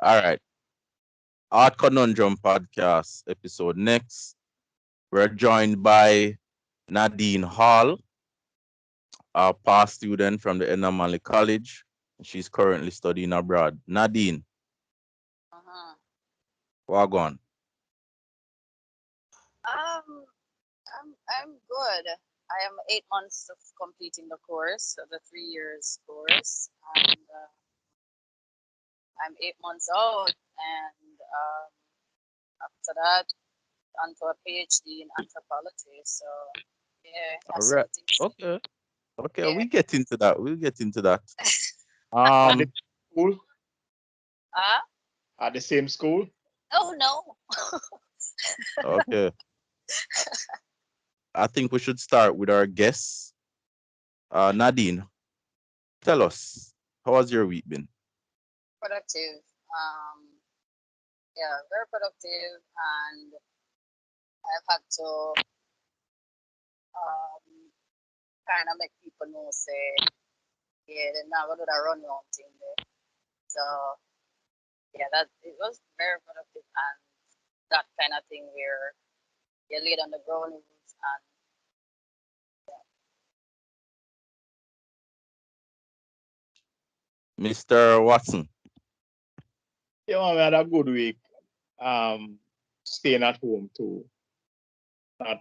All right. Art Conundrum Podcast episode next. We're joined by Nadine Hall, a past student from the Enamali College. She's currently studying abroad. Nadine, Uh-huh. Wagwan. Um, I'm good. I am 8 months of completing the course, the 3 years course, and I'm 8 months out. And after that, onto a PhD in anthropology. So yeah, All that's right. the things. Okay. Okay, Yeah. we get into that. We'll get into that. At the Um, school, Ah? at the same school. Oh no. okay. I think we should start with our guests. Nadine, tell us, how has your week been? Productive. Yeah, very productive, and I've had to um kind of make people know say yeah, they're not gonna do that run around thing there. So yeah, that it was very productive and that kind of thing where you laid on the ground rules and Mr. Watson. Yeah, man, we had a good week. Um, Staying at home too,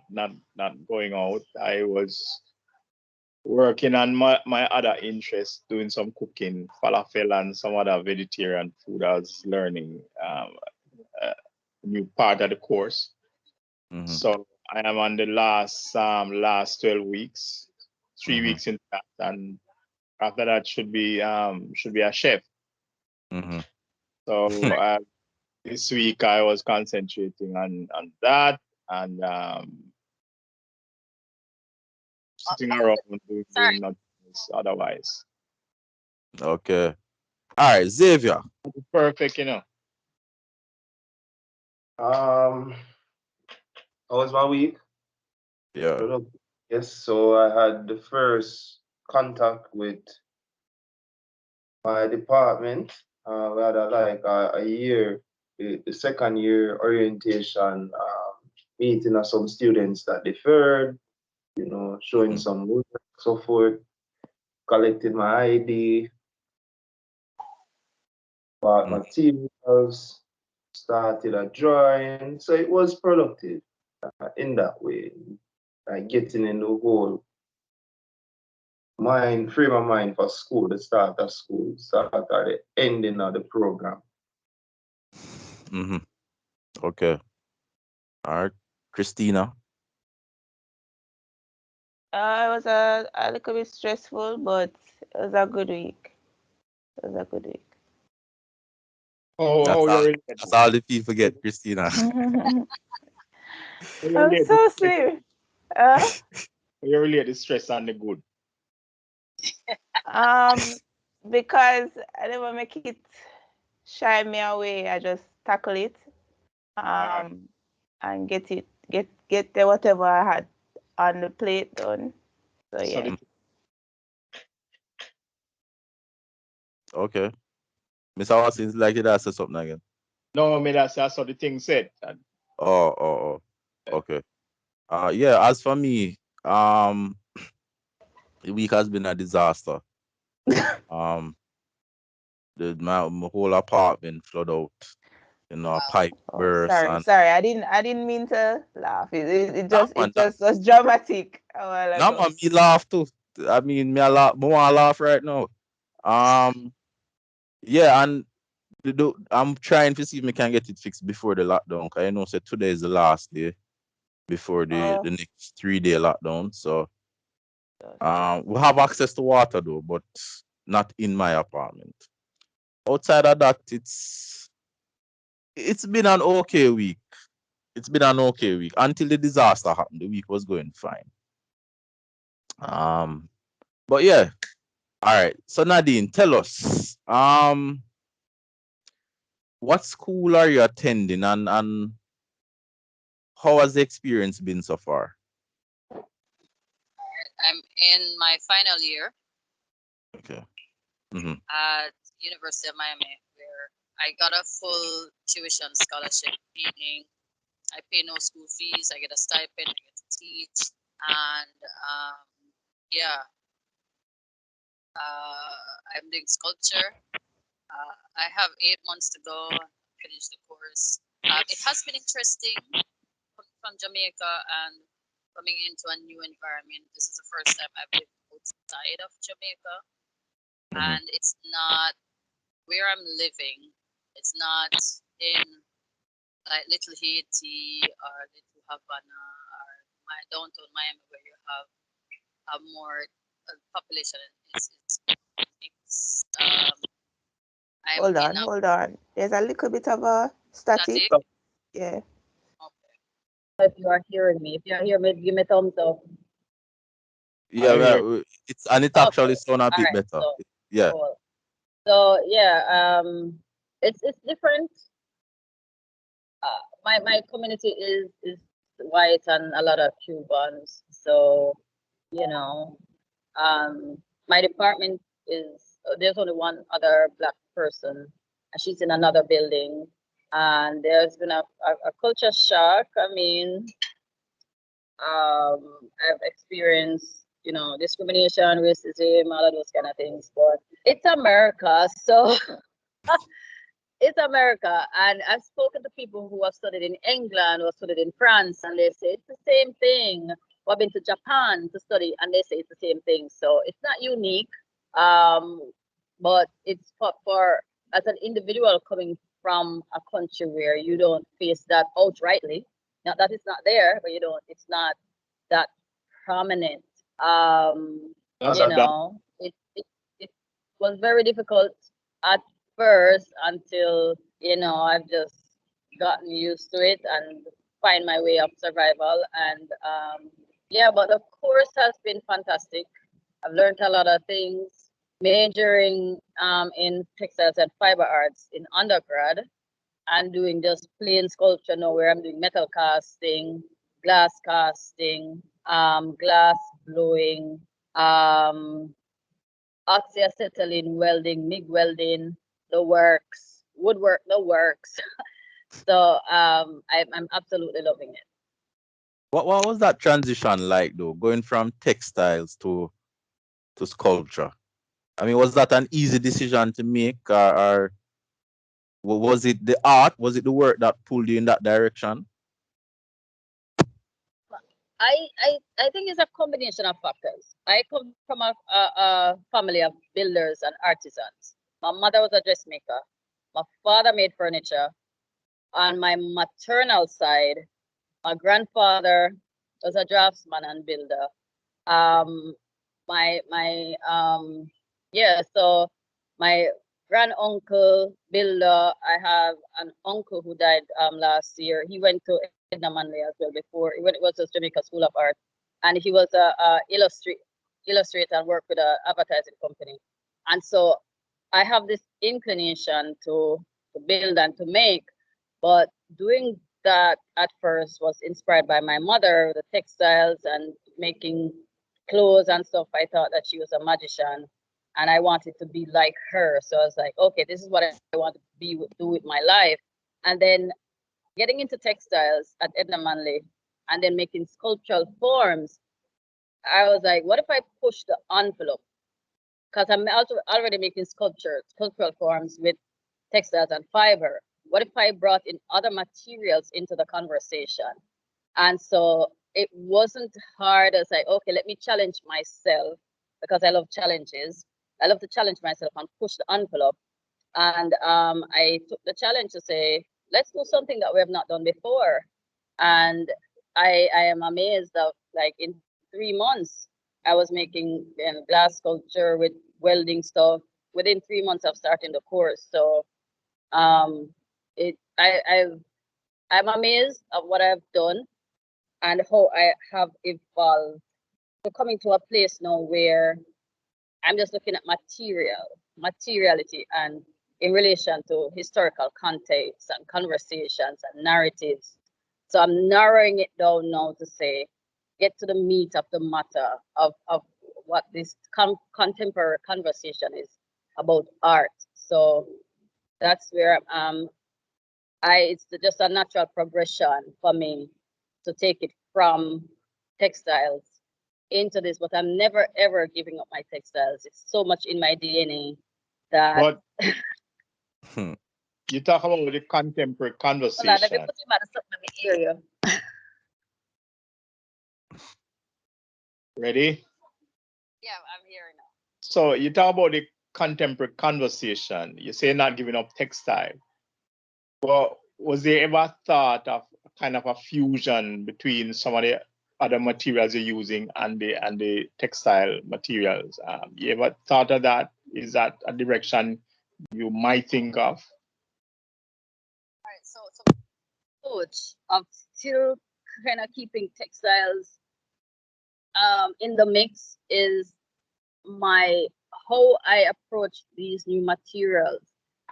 not going out. I was working on my other interests, doing some cooking, falafel and some other vegetarian food. I was learning a new part of the course. Mm-hmm. So I am on the last 12 weeks, three Mm-hmm. weeks in that, and after that should be a chef. Mm-hmm. So this week I was concentrating on that and sitting around sorry. doing nothing else otherwise. okay. All right, Xavier. Perfect, you know. Um, how was my week? Yeah. Good. Yes, so I had the first contact with my department. We had a year, the second year orientation meeting of some students that deferred, showing Mm-hmm. some work, so forth, collected my ID, bought materials, started a drawing. So it was productive in that way, like getting in the whole frame of mind for school, the start of school, start at the ending of the program. Mm-hmm. Okay. All right. Christina. It was a little bit stressful, but it was a good week. It was a good week. How you That's related? all the people get, Christina. How you I'm relate the so stress? serious. How you relate the stress and the good? Um, because I never make it shy me away. I just tackle it. Alright. Um, and get the whatever I had on the plate done. So So yeah. the Okay. Mr. Watson is like it has something again. no, I mean that's what the thing said. Oh. Okay. Yeah, as for me, the week has been a disaster. Um, my whole apartment flood out. A Wow. pipe Oh, burst sorry, and sorry. I didn't mean to laugh. nah, man, It just was dramatic a while nah, ago. man, me laugh too. I mean, me a laugh, me want to laugh right now. Um, yeah, and I'm trying to see if we can get it fixed before the lockdown. Cause I know so today is the last day before the Oh, next 3-day lockdown. So gosh. we have access to water though, but not in my apartment. Outside of that, it's been an okay week. It's been an okay week until the disaster happened. The week was going fine. Um, but yeah, all right. So Nadine, tell us, what school are you attending, and how has the experience been so far? I'm in my final year Okay. Mm-hmm. at University of Miami where I got a full tuition scholarship, meaning I pay no school fees. I get a stipend. I get to teach, and yeah, I'm doing sculpture. I have 8 months to go. Finish the course. It has been interesting coming from Jamaica and coming into a new environment. This is the first time I've lived outside of Jamaica, Mhm. and it's not where I'm living. It's not in like Little Haiti or Little Havana or my downtown Miami where you have a more population. It's I'm Hold in on, a hold on. There's a little bit of a static. static. Yeah. Okay. If you are hearing me, if you are hearing me, give me thumbs up. Yeah, I hear. it's and it Okay. actually sound a All bit right. better. So Yeah. cool. So yeah, it's different. My community is white and a lot of Cubans. So you know, um, my department is there's only one other black person, and she's in another building. And there's been a culture shock. I mean, I've experienced, discrimination, racism, all of those kind of things. But it's America, so it's America. And I've spoken to people who have studied in England or studied in France, and they say it's the same thing. Or I've been to Japan to study, and they say it's the same thing. So it's not unique, um, but it's for as an individual coming from a country where you don't face that outrightly. Not that it's not there, but you don't. It's not that prominent. That's You a that. know, it was very difficult at first until I've just gotten used to it and find my way of survival. And yeah, but the course has been fantastic. I've learned a lot of things. Majoring in textiles and fiber arts in undergrad and doing just plain sculpture now where I'm doing metal casting, glass blowing, um, oxyacetylene welding, MIG welding, the works, woodwork, the works. So I'm absolutely loving it. What was that transition like though, going from textiles to sculpture? I mean, was that an easy decision to make, or was it the art? Was it the work that pulled you in that direction? I think it's a combination of factors. I come from a family of builders and artisans. My mother was a dressmaker. My father made furniture. On my maternal side, my grandfather was a draftsman and builder. Um, my yeah, so my grand uncle builder. I have an uncle who died last year. He went to Edna Manley as well before. He went, it was just Jamaica School of Art, and he was a illustrator and worked with a advertising company. And so I have this inclination to build and to make, but doing that at first was inspired by my mother, the textiles and making clothes and stuff. I thought that she was a magician and I wanted to be like her. So I was like, okay, this is what I want to do with my life. And then getting into textiles at Edna Manley and then making sculptural forms, I was like, what if I push the envelope? Because I'm also already making sculptural forms with textiles and fiber. What if I brought in other materials into the conversation? And so it wasn't hard as like, okay, let me challenge myself because I love challenges. I love to challenge myself and push the envelope. And I took the challenge to say, let's do something that we have not done before. And I am amazed that like in 3 months, I was making glass sculpture with welding stuff within 3 months of starting the course. So um, I'm amazed at what I've done and how I have evolved to coming to a place now where I'm just looking at materiality, and in relation to historical context and conversations and narratives. So I'm narrowing it down now to say, get to the meat of the matter of what this contemporary conversation is about art. So That's where it's just a natural progression for me to take it from textiles into this, but I'm never ever giving up my textiles. It's so much in my DNA that But Hmm. you talk about the contemporary hold on, let me conversation. put him at something in the area. Ready? Yeah, I'm here now. So you talk about the contemporary conversation. You say not giving up textile. But was there ever thought of kind of a fusion between some of the other materials you're using and the textile materials? You ever thought of that? Is that a direction you might think of? All right, so approach of still kind of keeping textiles in the mix is my how I approach these new materials.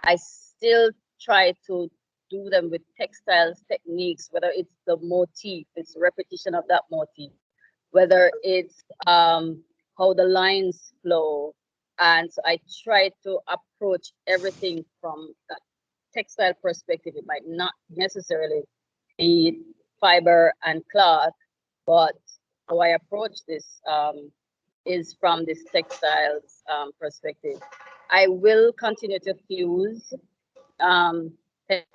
I still try to do them with textiles techniques, whether it's the motif, it's repetition of that motif, whether it's how the lines flow. And so I try to approach everything from that textile perspective. It might not necessarily be fiber and cloth, but how I approach this is from this textiles perspective. I will continue to fuse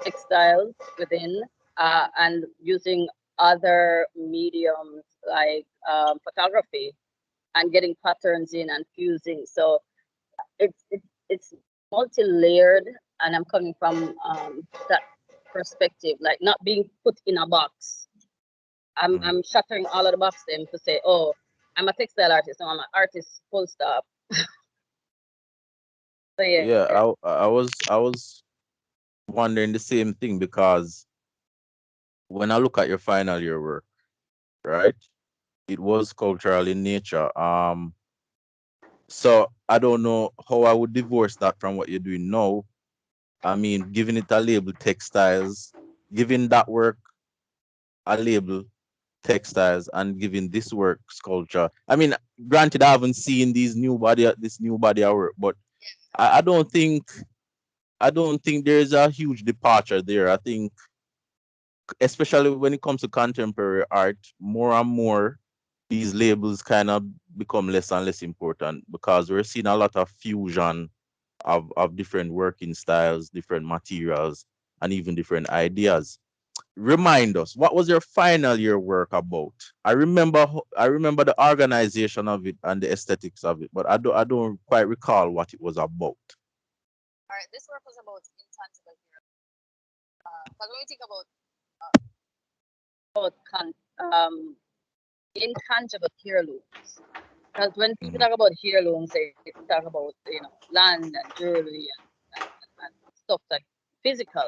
textiles within and using other mediums like photography and getting patterns in and fusing. So it's multi-layered, and I'm coming from that perspective, like not being put in a box. I'm shattering all of the box them to say, oh, I'm a textile artist. No, I'm an artist. Full stop. So yeah. Yeah, I was wondering the same thing because when I look at your final year work, right, it was cultural in nature. So I don't know how I would divorce that from what you're doing now. I mean, giving it a label textiles, giving that work a label textiles, and giving this work sculpture. I mean, granted, I haven't seen this new body of work, but I don't think there's a huge departure there. I think, especially when it comes to contemporary art, more and more these labels kind of become less and less important because we're seeing a lot of fusion of different working styles, different materials, and even different ideas. Remind us, what was your final year work about? I remember the organization of it and the aesthetics of it, but I don't quite recall what it was about. All right, this work was about intangible hero. But when we think about intangible heirlooms, because when people Mhm, talk about heirlooms, they talk about land and jewelry and stuff like physical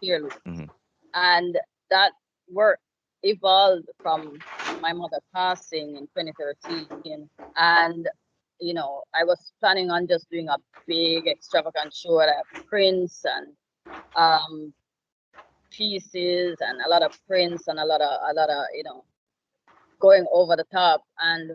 heirlooms, mhm, and that work evolved from my mother passing in 2013, and I was planning on just doing a big extravagant show that have prints and um pieces and a lot of prints and a lot of going over the top. And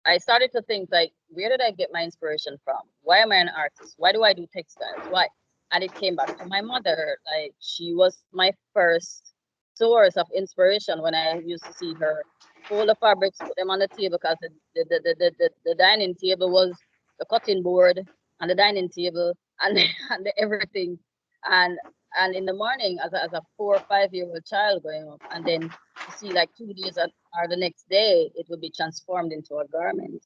I started to think, like, where did I get my inspiration from? Why am I an artist? Why do I do textiles? Why? And it came back to my mother. Like, she was my first source of inspiration when I used to see her fold the fabrics, put them on the table, because the dining table was the cutting board and the dining table and and everything. And in the morning, as a 4 or 5 year old child growing up, and then to see like 2 days or the next day, it would be transformed into a garment.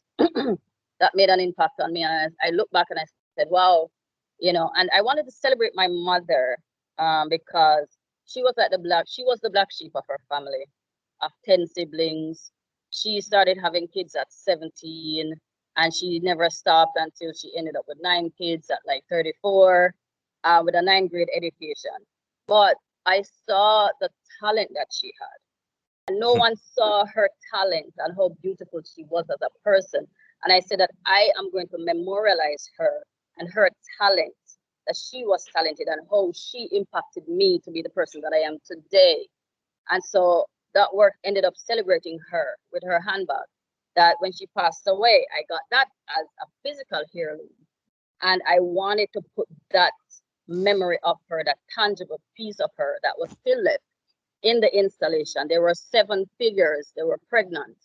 That made an impact on me. And I look back and I said, wow, and I wanted to celebrate my mother because she was the black sheep of her family of 10 siblings. She started having kids at 17, and she never stopped until she ended up with 9 kids at like 34 with a ninth grade education. But I saw the talent that she had, and no one saw her talent and how beautiful she was as a person. And I said that I am going to memorialize her and her talent, that she was talented and how she impacted me to be the person that I am today. And so that work ended up celebrating her with her handbag. That when she passed away, I got that as a physical heirloom. And I wanted to put that memory of her, that tangible piece of her that was still left in the installation. There were 7 figures. They were pregnant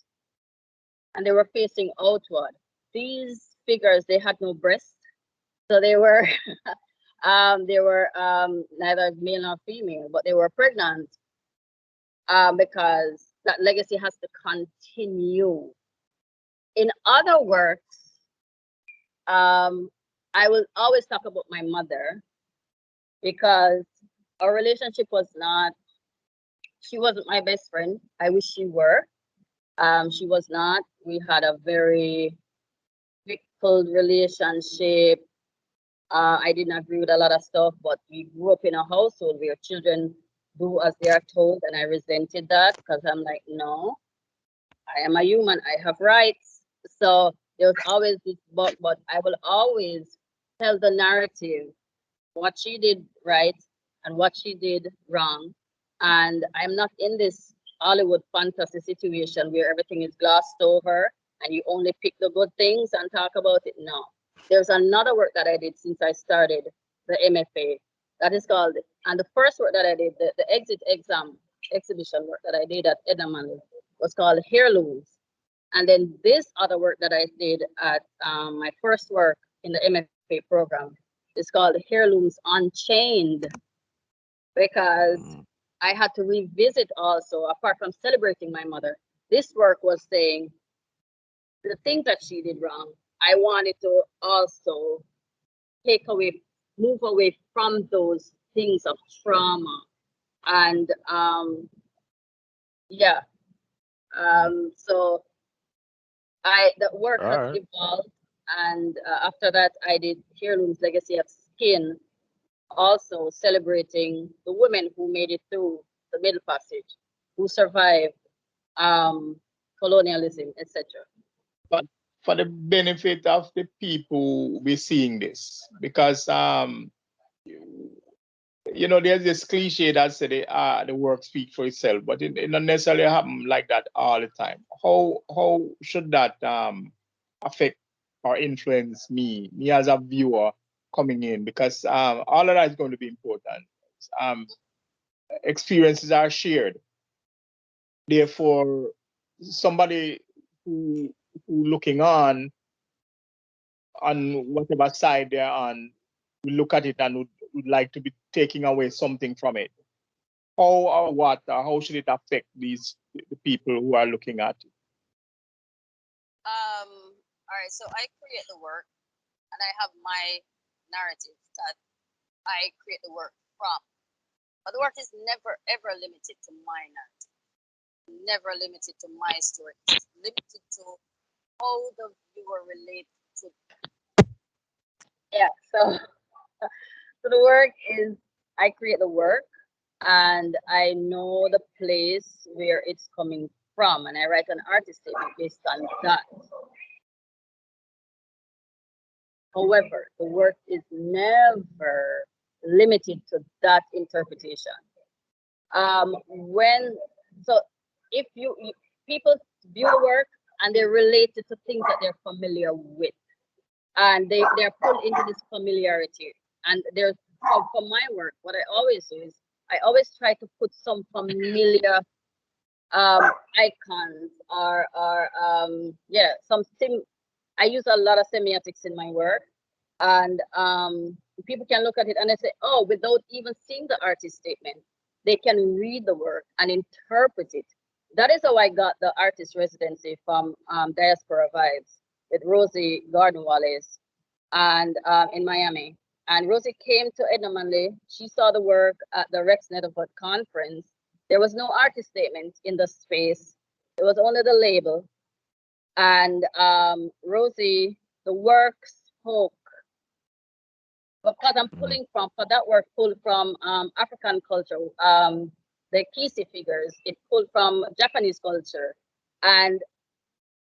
and they were facing outward. These figures, they had no breast, so they were neither male nor female, but they were pregnant because that legacy has to continue. In other works, I will always talk about my mother because our relationship was not, she wasn't my best friend. I wish she were. She was not. We had a very difficult relationship. I didn't agree with a lot of stuff, but we grew up in a household where children do as they are told, and I resented that because I'm like, no, I am a human. I have rights. So there was always this but I will always tell the narrative, what she did right and what she did wrong. And I'm not in this Hollywood fantasy situation where everything is glossed over and you only pick the good things and talk about it. No. There's another work that I did since I started the M.F.A. that is called, and the first work that I did, the exit exam exhibition work that I did at Edinburgh was called Heirlooms. And then this other work that I did at my first work in the M.F.A. program is called Heirlooms Unchained, because I had to revisit also, apart from celebrating my mother, this work was saying the things that she did wrong. I wanted to also move away from those things of trauma. And so the work has evolved, and after that I did Heirlooms Legacy of Skin, also celebrating the women who made it through the Middle Passage, who survived colonialism, etc. But for the benefit of the people we're seeing this, because there's this cliche that said the work speaks for itself, but it not necessarily happen like that all the time. How should that affect or influence me as a viewer coming in? Because all of that is going to be important. Experiences are shared. Therefore, somebody who looking on whatever side they're on, will look at it and would like to be taking away something from it. How or what, or how should it affect the people who are looking at it? All right, so I create the work and I have my narrative that I create the work from. But the work is never ever limited to my narrative, never limited to my story. It's limited to how the viewer relates to. Yeah, so the work is, I create the work and I know the place where it's coming from, and I write an artist statement based on that. However, the work is never limited to that interpretation. If people view the work and they relate it to things that they're familiar with, and they're pulled into this familiarity. And for my work, what I always do is I always try to put some familiar icons or I use a lot of semiotics in my work, and people can look at it and they say, oh, without even seeing the artist statement, they can read the work and interpret it. That is how I got the artist residency from Diaspora Vibes with Rosie Garden Wallace and in Miami. And Rosie came to Edinburgh. She saw the work at the Rex Netherford conference. There was no artist statement in the space. It was only the label. And Rosie, the work spoke. Because I'm pulling from, for that work, pulled from African culture, the Kisi figures, it pulled from Japanese culture. And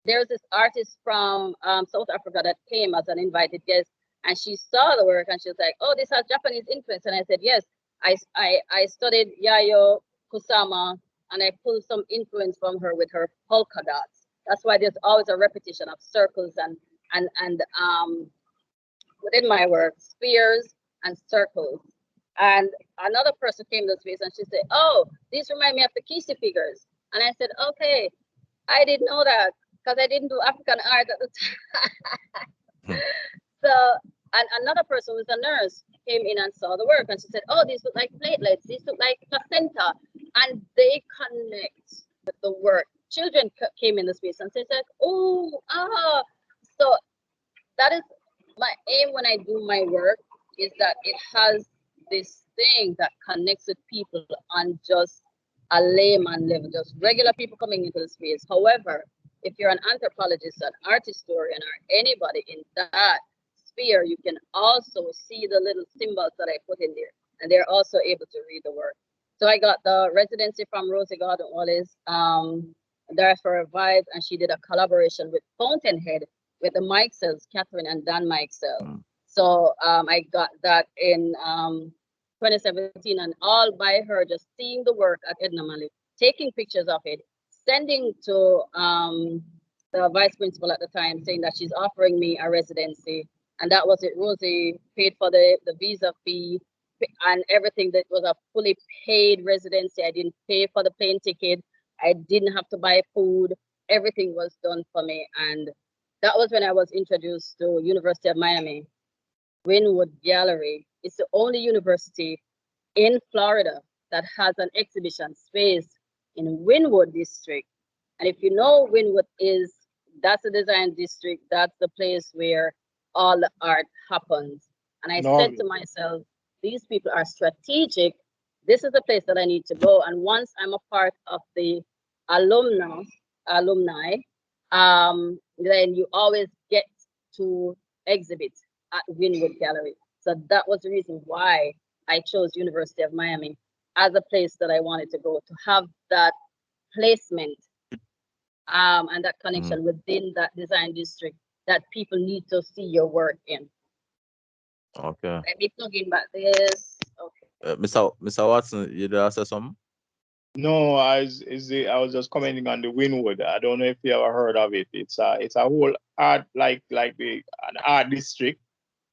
there's this artist from South Africa that came as an invited guest, and she saw the work and she was like, oh, this has Japanese influence. And I said, yes, I studied Yayo Kusama, and I pulled some influence from her with her polka dots. That's why there's always a repetition of circles and within my work, spheres, and circles. And another person came to the space and she said, "Oh, these remind me of the Kisi figures." And I said, "Okay, I didn't know that because I didn't do African art at the time." Hmm. So, and another person who's a nurse came in and saw the work and she said, "Oh, these look like platelets, these look like placenta." And they connect with the work. Children came in the space and said, like, "Oh, ah." So that is my aim when I do my work, is that it has this thing that connects with people on just a layman level, just regular people coming into the space. However, if you're an anthropologist, an art historian, or anybody in that sphere, you can also see the little symbols that I put in there, and they're also able to read the work. So I got the residency from Rosie Gordon Wallace, there for a vibe, and she did a collaboration with Fountainhead with the Mikesels, Catherine and Dan Mikesell. Mm. So I got that in 2017, and all by her just seeing the work at Edna Malik, taking pictures of it, sending to the vice principal at the time, saying that she's offering me a residency, and that was it. Rosie paid for the visa fee and everything. That was a fully paid residency. I didn't pay for the plane ticket. I didn't have to buy food. Everything was done for me, and that was when I was introduced to University of Miami. Wynwood Gallery. It's the only university in Florida that has an exhibition space in Wynwood District. And if you know Wynwood is, that's a design district, that's the place where all the art happens. And I said Normally. to myself, these people are strategic. This is the place that I need to go. And once I'm a part of the alumni, then you always get to exhibit at Wynwood Gallery. So that was the reason why I chose University of Miami as a place that I wanted to go, to have that placement and that Mm. connection within that design district that people need to see your work in. Okay. Let me plug in back this. Okay. Mr. Watson, you did say something? No, I was just commenting on the Winwood. I don't know if you ever heard of it. It's a whole art, like the an art district.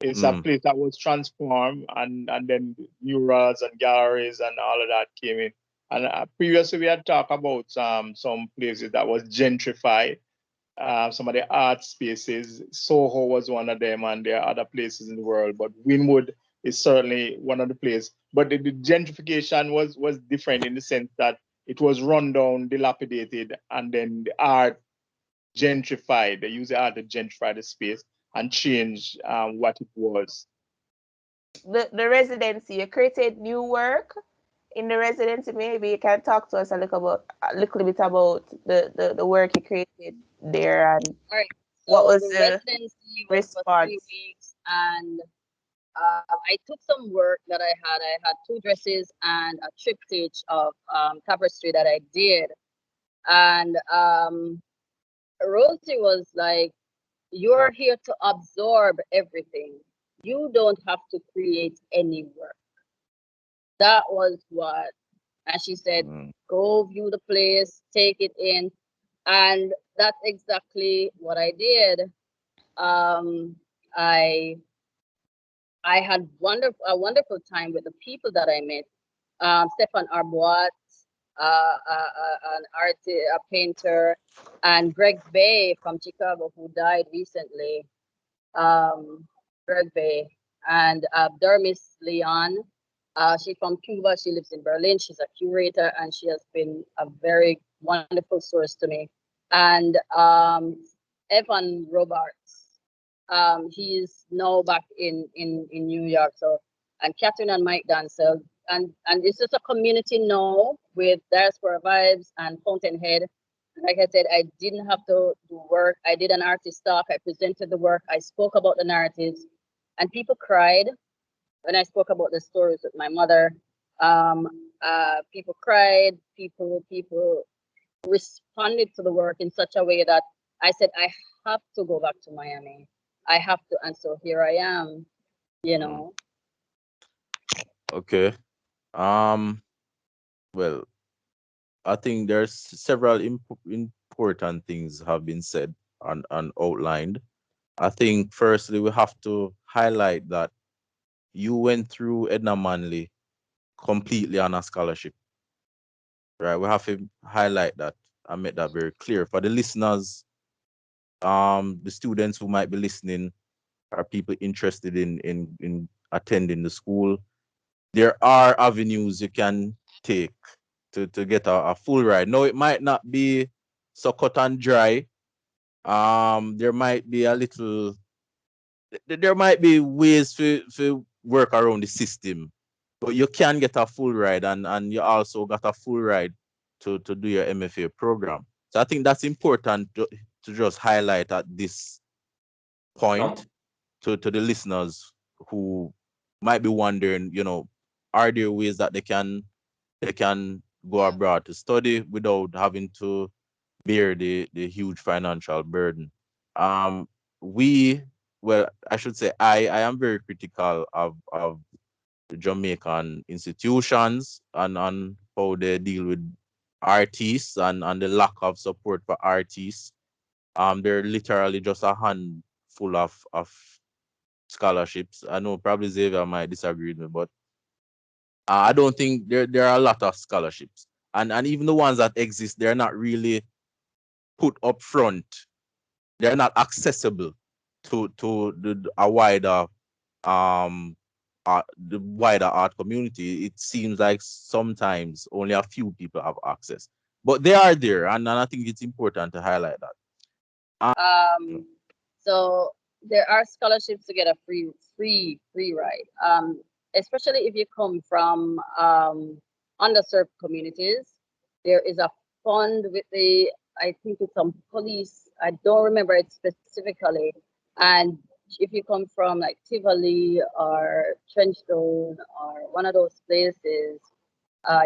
It's a Mm. place that was transformed, and then murals and galleries and all of that came in. And previously we had talked about some places that was gentrified, some of the art spaces. Soho was one of them, and there are other places in the world. But Winwood is certainly one of the places. But the gentrification was different in the sense that it was run down, dilapidated, and then the art gentrified. They use the art to gentrify the space and change what it was. The residency, you created new work in the residency. Maybe you can talk to us a little bit about the work you created there and All right. what So was the the residency was for 3 response. weeks, and I took some work that I had. I had two dresses and a triptych of tapestry that I did. And Rosie was like, "You're here to absorb everything. You don't have to create any work." That was what. And she said, Mm. "Go view the place, take it in." And that's exactly what I did. Um, I I had a wonderful time with the people that I met. Stefan Arbois, an artist, a painter, and Greg Bay from Chicago, who died recently. Um, Greg Bay and Dermis Leon. She's from Cuba. She lives in Berlin. She's a curator, and she has been a very wonderful source to me. And Evan Roberts. He's now back in New York. So, and Catherine and Mike Dansell, and it's just a community now with Diaspora Vibes and Fountainhead. Like I said, I didn't have to do work. I did an artist talk. I presented the work. I spoke about the narratives, and people cried when I spoke about the stories with my mother. Um, People cried. People responded to the work in such a way that I said, I have to go back to Miami. I have to. And so here I am, you Mm. know. Okay. Um. Well, I think there's several important things have been said and outlined. I think firstly we have to highlight that you went through Edna Manley completely on a scholarship, right? We have to highlight that and make that very clear for the listeners, the students who might be listening, are people interested in attending the school. There are avenues you can take to get a full ride. No, it might not be so cut and dry. There might be a little there might be ways to work around the system, but you can get a full ride, and you also got a full ride to do your MFA program. So I think that's important to just highlight at this point to the listeners who might be wondering, are there ways that they can go abroad to study without having to bear the huge financial burden. Um, we, well, I should say I am very critical of the Jamaican institutions and how they deal with artists and the lack of support for artists. They're literally just a handful of scholarships. I know probably Xavier might disagree with me, but I don't think there are a lot of scholarships. And even the ones that exist, they're not really put up front. They're not accessible to a wider um the wider art community. It seems like sometimes only a few people have access, but they are there, and I think it's important to highlight that. Um, so there are scholarships to get a free ride. Especially if you come from underserved communities. There is a fund with the, I think it's some police. I don't remember it specifically. And if you come from like Tivoli or Trenchstone or one of those places,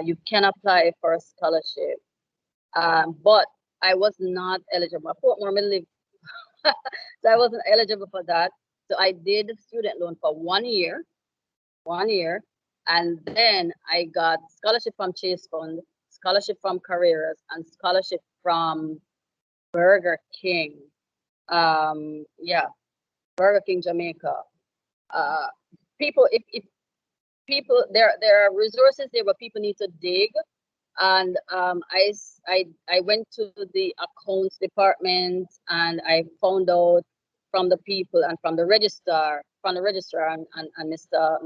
you can apply for a scholarship. But I was not eligible. I put more live, so I wasn't eligible for that. So I did student loan for 1 year, and then I got scholarship from Chase Fund, scholarship from Careers, and scholarship from Burger King. Yeah, Burger King Jamaica. Uh, people, if people, there are resources there, but people need to dig. And I went to the accounts department and I found out from the people and from the registrar and Mr.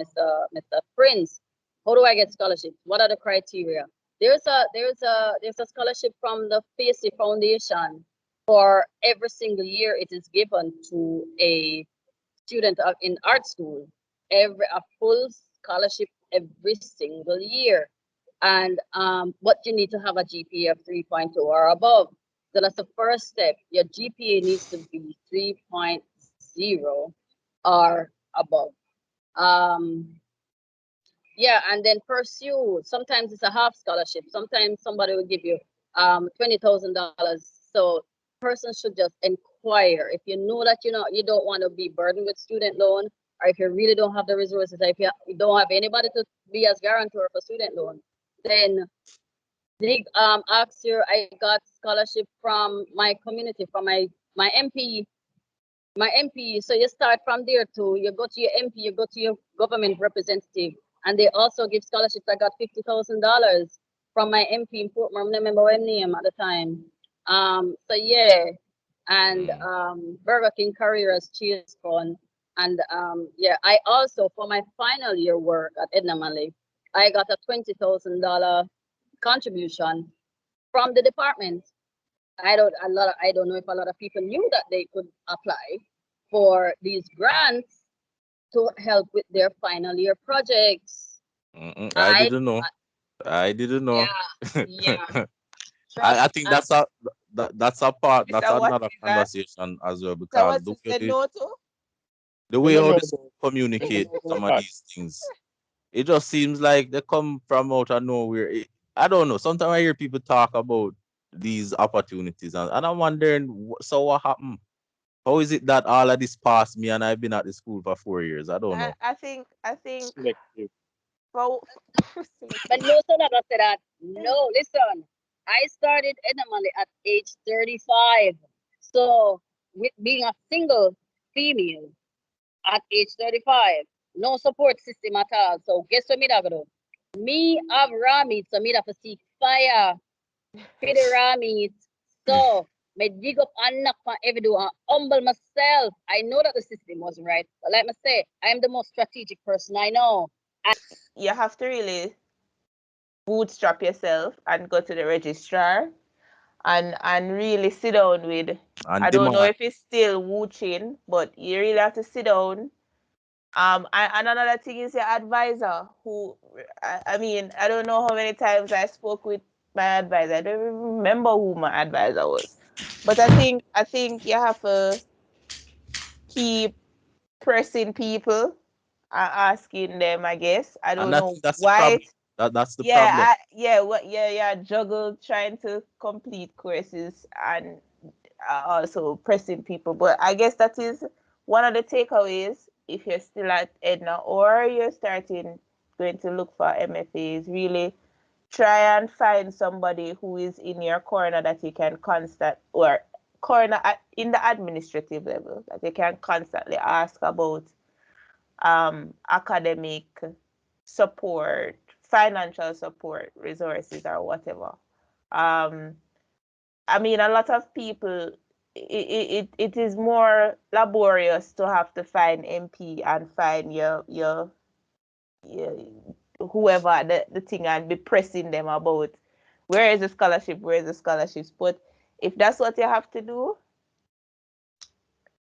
Prince, how do I get scholarships? What are the criteria? There's a scholarship from the FACE Foundation. For every single year it is given to a student in art school, a full scholarship every single year. And what you need to have a GPA of 3.0 or above. So that's the first step. Your GPA needs to be 3.0 or above. Um, yeah, and then pursue. Sometimes it's a half scholarship. Sometimes somebody will give you $20,000. So person should just inquire. If you know that you don't want to be burdened with student loan, or if you really don't have the resources, or if you don't have anybody to be as guarantor for student loan, then they ask you. I got scholarship from my community, from my MP, my MP. So you start from there too. You go to your MP, you go to your government representative, and they also give scholarships. I got $50,000 from my MP in Portmore. I don't remember what name at the time. So yeah, and Mm. Burger King Careers Cheers Fund, and yeah, I also for my final year work at Edna Manley, I got a $20,000 contribution from the department. I don't know if a lot of people knew that they could apply for these grants to help with their final year projects. I I didn't know. I didn't know. Yeah, yeah. I Trust think that's Mr. What another is that? conversation as well, So because what you said no to? the You way don't how know this about, you don't communicate know some about of that. these things, it just seems like they come from out of nowhere. I don't know. Sometimes I hear people talk about these opportunities, and I'm wondering, so what happened? How is it that all of this passed me and I've been at the school for 4 years? I don't know. I think Selective. for But selective. no son ever said that. No, listen. I started Edamale at age 35. So with being a single female at age 35. no support system at all. So guess what me da go do? Me have raw meat, so me da have to seek fire for the raw meat. So me dig up and knock on every door and humble myself. I know that the system wasn't right, but like I say, I am the most strategic person I know. You have to really bootstrap yourself and go to the registrar and really sit down with, And I don't know demand. if it's still Wuchin, but you really have to sit down. And another thing is your advisor, who, I mean, I don't know how many times I spoke with my advisor. I don't even remember who my advisor was. But I think you have to keep pressing people, asking them, I guess. I And don't know that's the why. problem. That's the problem. Yeah, juggle trying to complete courses and also pressing people. But I guess that is one of the takeaways if you're still at Edna or you're starting going to look for MFA, is really try and find somebody who is in your corner that you can constant, or corner in the administrative level, that you can constantly ask about academic support, financial support, resources, or whatever. Um, I mean, a lot of people, it is more laborious to have to find MP and find your whoever the thing and be pressing them about where is the scholarship, where is the scholarships. But if that's what you have to do,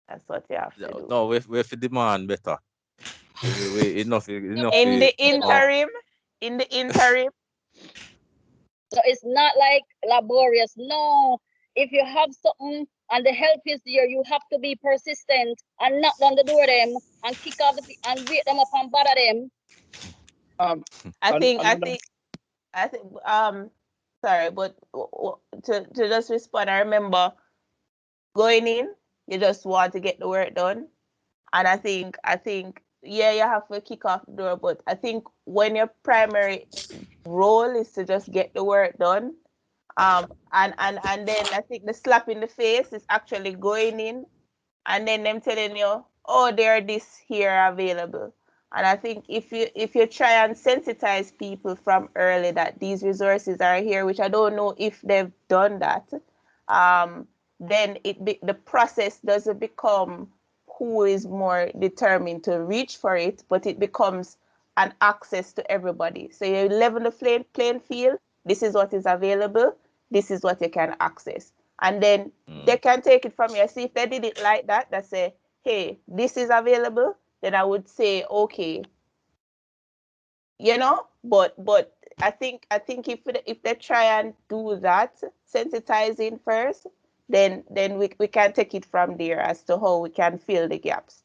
that's what you have to do. No, we have to demand better. We enough. In the You know, interim, in the interim, so it's not like laborious. No, if you have something and the help is there, you have to be persistent and knock on the door them and kick off and wake them up and bother them. Um, I and think, I another, think, I think, sorry, but to just respond, I remember going in, you just want to get the work done. And I think, yeah, you have to kick off the door, but I think when your primary role is to just get the work done, and then I think the slap in the face is actually going in and then them telling you, oh, there are this here available. And I think if you try and sensitize people from early that these resources are here, which I don't know if they've done that, um, then the process doesn't become who is more determined to reach for it, but it becomes an access to everybody. So you level the playing field. This is what is available. This is what you can access, and then they can take it from you. See, if they did it like that, that say, hey, this is available, then I would say, okay, but I think if they try and do that, sensitizing first, then we can take it from there as to how we can fill the gaps.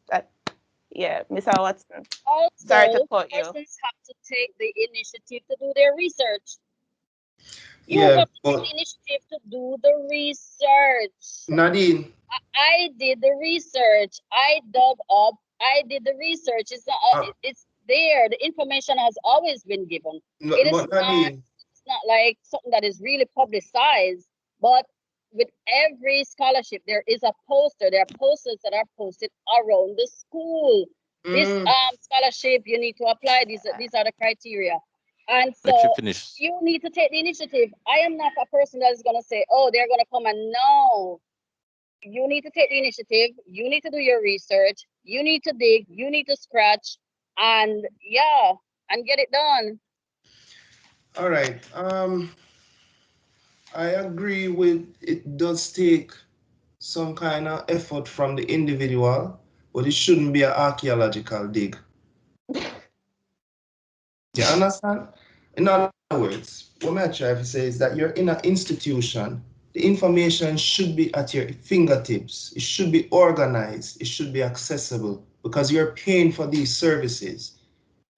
Yeah, Mr. Watson, sorry to Also, cut you. persons have to take the initiative to do their research. You Yeah, have to take but the initiative to do the research. Nadine, I did the research. I dug up. I did the research. It's not. uh, It's there. The information has always been given. It is but not. Nadine, It's not like something that is really publicized. But with every scholarship, there is a poster. There are posters that are posted around the school. This mm, scholarship, you need to apply. These are the criteria. And Let you so finish. you need to take the initiative. I am not a person that is going to say, oh, they're going to come and no. You need to take the initiative. You need to do your research. You need to dig. You need to scratch, and yeah, and get it done. all right. I agree with it does take some kind of effort from the individual, but it shouldn't be an archaeological dig. You understand? In other words, what I try to say is that you're in an institution. The information should be at your fingertips. It should be organized. It should be accessible because you're paying for these services.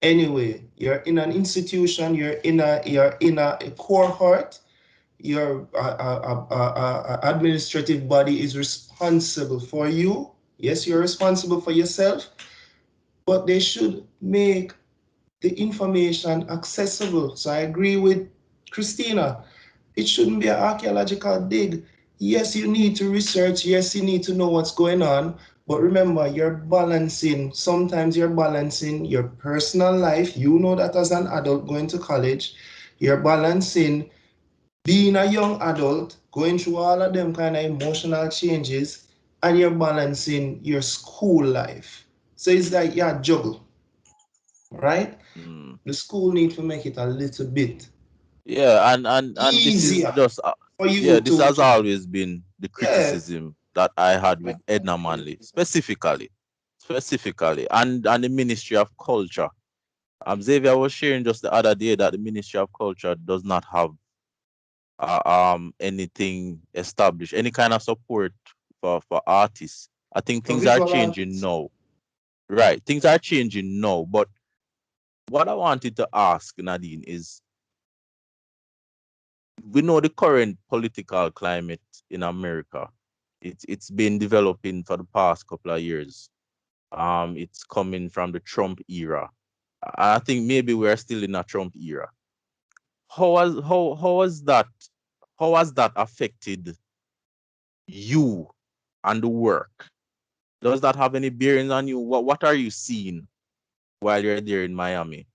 Anyway, you're in an institution. You're in a cohort. Your administrative body is responsible for you. Yes, you're responsible for yourself, but they should make the information accessible. So I agree with Christina. It shouldn't be an archaeological dig. Yes, you need to research. Yes, you need to know what's going on. But remember, you're balancing, sometimes you're balancing your personal life. You know that as an adult going to college, you're balancing being a young adult, going through all of them kind of emotional changes, and you're balancing your school life. So it's like, yeah, juggle, right? Mm. The school need to make it a little bit Yeah, and this is easier just for yeah, you this has to always been the yeah, criticism that I had with Edna Manley, specifically, and the Ministry of Culture. Xavier was sharing just the other day that the Ministry of Culture does not have anything established, any kind of support for artists. I think for things are visual changing artists. now. Right, things are changing now. But what I wanted to ask Nadine is, we know the current political climate in America. It's been developing for the past couple of years. It's coming from the Trump era. I think maybe we're still in a Trump era. How has that affected you and the work? Does that have any bearing on you? What are you seeing while you're there in Miami?